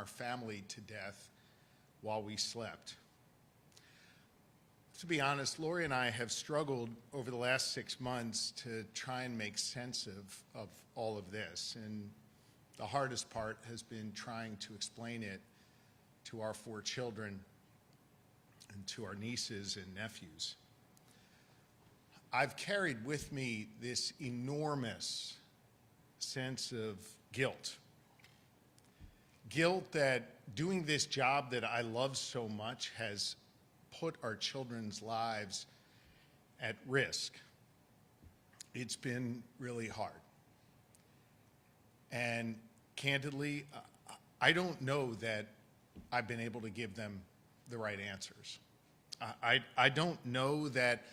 our family to death while we slept. To be honest, Lori and I have struggled over the last 6 months to try and make sense of all of this. And the hardest part has been trying to explain it to our 4 children and to our nieces and nephews. I've carried with me this enormous sense of guilt. Guilt that doing this job that I love so much has put our children's lives at risk. It's been really hard. And candidly, I don't know that I've been able to give them the right answers. I don't know that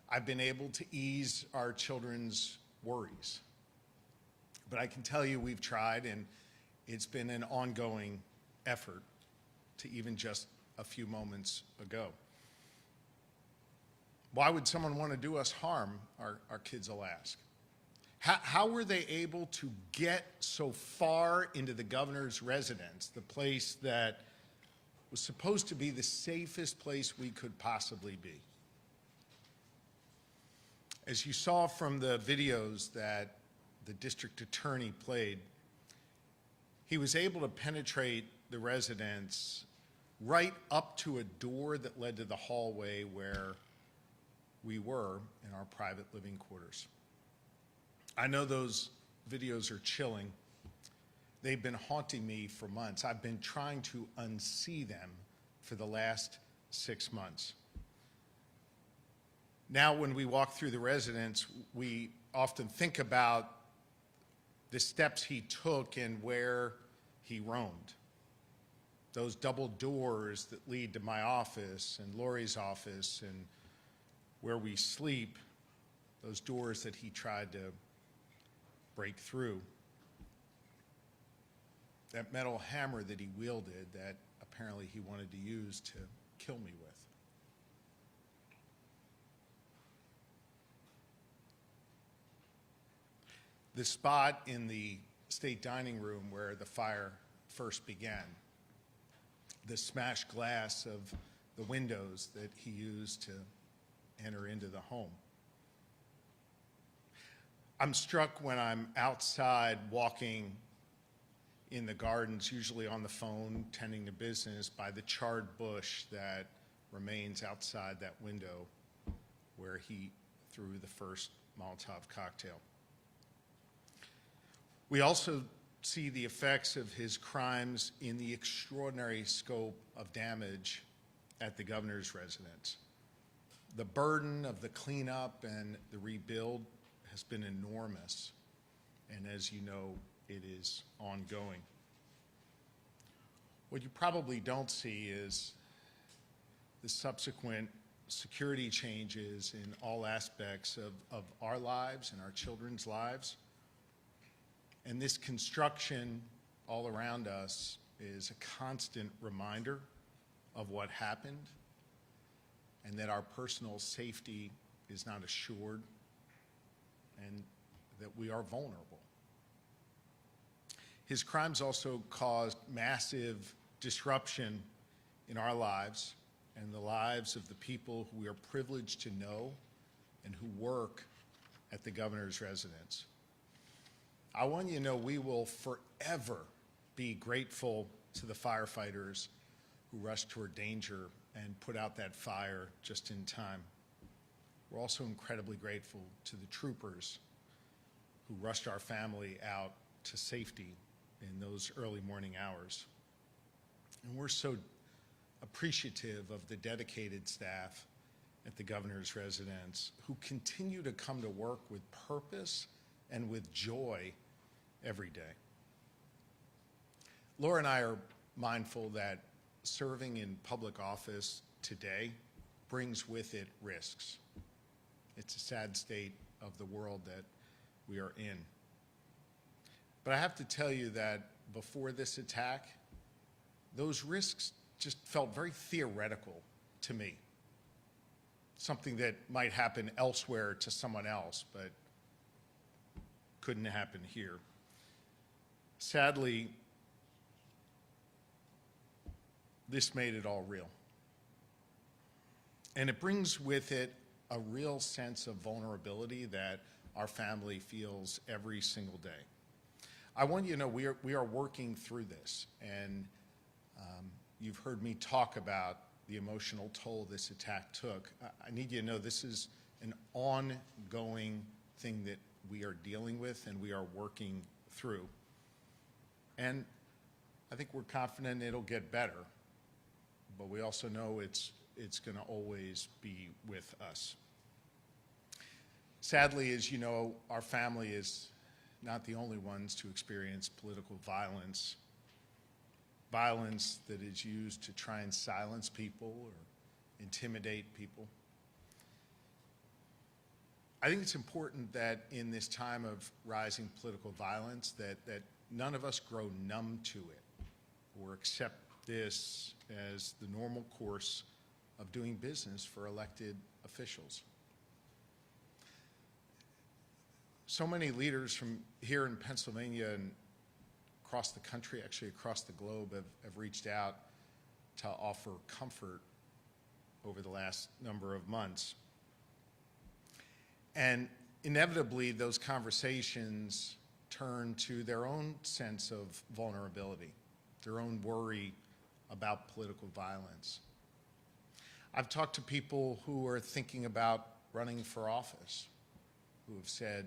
I've been able to ease our children's worries. But I can tell you we've tried, and it's been an ongoing effort to even just a few moments ago. Why would someone want to do us harm, our kids will ask. How were they able to get so far into the governor's residence, the place that was supposed to be the safest place we could possibly be? As you saw from the videos that the district attorney played, he was able to penetrate the residence right up to a door that led to the hallway where we were in our private living quarters. I know those videos are chilling. They've been haunting me for months. I've been trying to unsee them for the last 6 months. Now, when we walk through the residence, we often think about the steps he took and where he roamed. Those double doors that lead to my office and Lori's office and where we sleep, those doors that he tried to break through. That metal hammer that he wielded that apparently he wanted to use to kill me with. The spot in the state dining room where the fire first began, the smashed glass of the windows that he used to enter into the home. I'm struck when I'm outside walking in the gardens, usually on the phone, tending to business, by the charred bush that remains outside that window where he threw the first Molotov cocktail. We also see the effects of his crimes in the extraordinary scope of damage at the governor's residence. The burden of the cleanup and the rebuild has been enormous, and as you know, it is ongoing. What you probably don't see is the subsequent security changes in all aspects of our lives and our children's lives. And this construction all around us is a constant reminder of what happened and that our personal safety is not assured and that we are vulnerable. His crimes also caused massive disruption in our lives and the lives of the people who we are privileged to know and who work at the governor's residence. I want you to know we will forever be grateful to the firefighters who rushed toward danger and put out that fire just in time. We're also incredibly grateful to the troopers who rushed our family out to safety in those early morning hours. And we're so appreciative of the dedicated staff at the governor's residence who continue to come to work with purpose and with joy every day. Laura and I are mindful that serving in public office today brings with it risks. It's a sad state of the world that we are in. But I have to tell you that before this attack, those risks just felt very theoretical to me. Something that might happen elsewhere to someone else, but couldn't happen here. Sadly, this made it all real. And it brings with it a real sense of vulnerability that our family feels every single day. I want you to know we are working through this, and you've heard me talk about the emotional toll this attack took. I need you to know this is an ongoing thing that we are dealing with and we are working through. And I think we're confident it'll get better, but we also know it's going to always be with us. Sadly, as you know, our family is not the only ones to experience political violence that is used to try and silence people or intimidate people. I think it's important that in this time of rising political violence that none of us grow numb to it or accept this as the normal course of doing business for elected officials. So many leaders from here in Pennsylvania and across the country, actually across the globe, have reached out to offer comfort over the last number of months. And inevitably, those conversations turn to their own sense of vulnerability, their own worry about political violence. I've talked to people who are thinking about running for office, who have said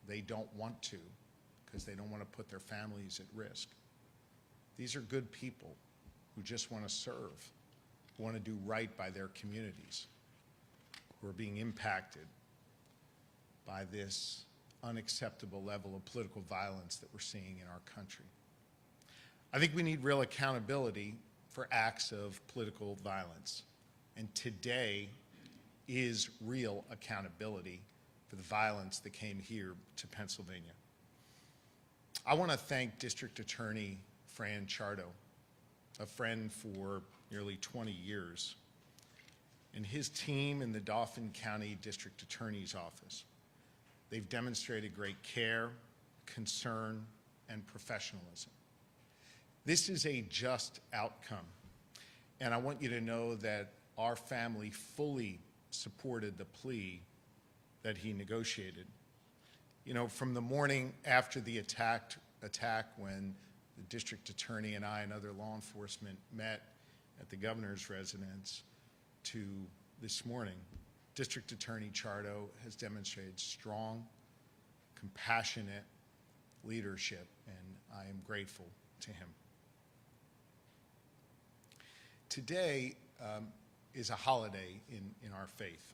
they don't want to because they don't want to put their families at risk. These are good people who just want to serve, who want to do right by their communities, who are being impacted by this unacceptable level of political violence that we're seeing in our country. I think we need real accountability for acts of political violence. And today is real accountability for the violence that came here to Pennsylvania. I want to thank District Attorney Fran Chardo, a friend for nearly 20 years, and his team in the Dauphin County District Attorney's Office. They've demonstrated great care, concern, and professionalism. This is a just outcome, and I want you to know that our family fully supported the plea that he negotiated. You know, from the morning after the attack when the district attorney and I and other law enforcement met at the governor's residence to this morning, District Attorney Chardo has demonstrated strong, compassionate leadership, and I am grateful to him. Today is a holiday in our faith,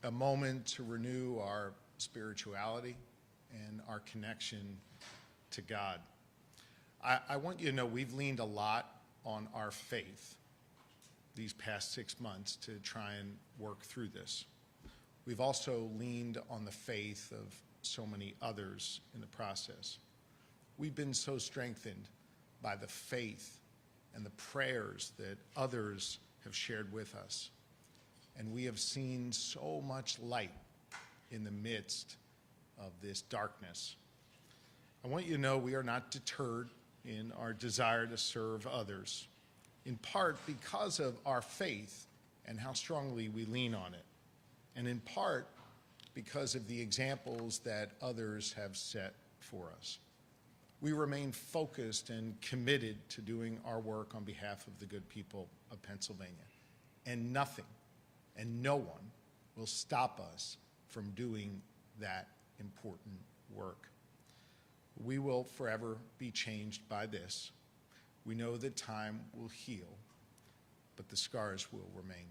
a moment to renew our spirituality and our connection to God. I want you to know we've leaned a lot on our faith these past 6 months to try and work through this. We've also leaned on the faith of so many others in the process. We've been so strengthened by the faith and the prayers that others have shared with us. And we have seen so much light in the midst of this darkness. I want you to know we are not deterred in our desire to serve others, in part because of our faith and how strongly we lean on it, and in part because of the examples that others have set for us. We remain focused and committed to doing our work on behalf of the good people of Pennsylvania, and nothing and no one will stop us from doing that important work. We will forever be changed by this. We know that time will heal, but the scars will remain.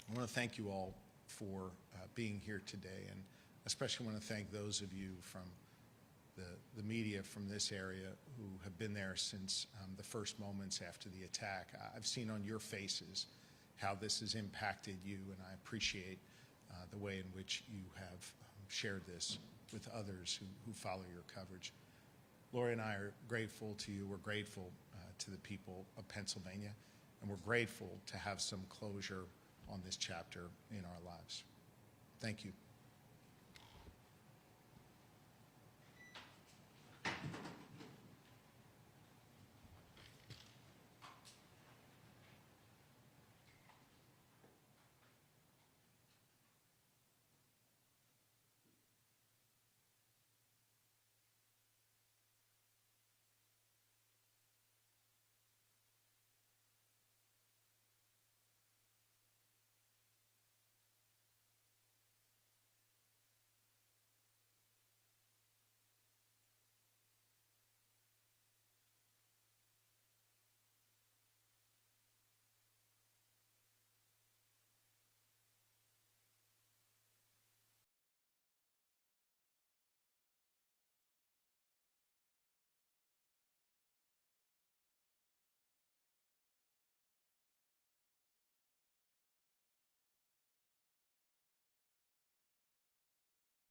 I want to thank you all for being here today, and especially want to thank those of you from the media from this area who have been there since the first moments after the attack. I've seen on your faces how this has impacted you, and I appreciate the way in which you have shared this with others who follow your coverage. Lori and I are grateful to you. We're grateful to the people of Pennsylvania, and we're grateful to have some closure on this chapter in our lives. Thank you.